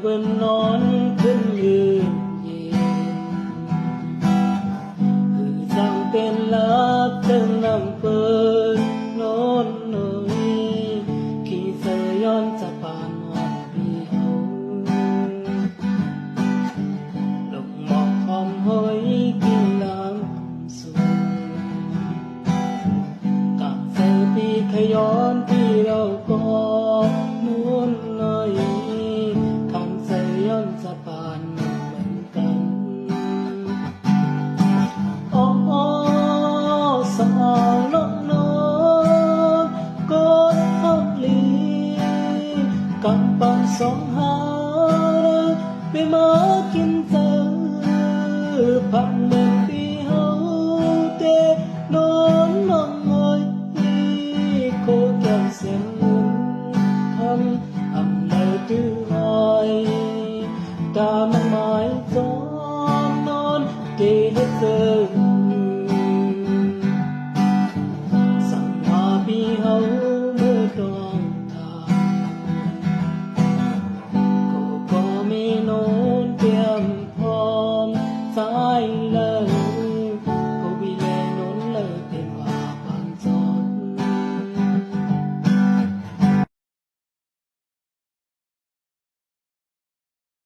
เบิ่นนอนขึ้นยืนเย็นคือจังเป็นลับเติงน้ำเปิดนอนหน่อยขี่เสยย้อนจะปานหอดเปียวลงหมอกหอมหอยกินน้ำสูงกับเสยปีขย้อนที่เราก็นุ่นหน่อยคำเสยย้อนจะปานเหมือนกันโอ้โอ้สาวลงนอนกอดทับลีกำปังสองหาไปมากินเจอพันเมืองปี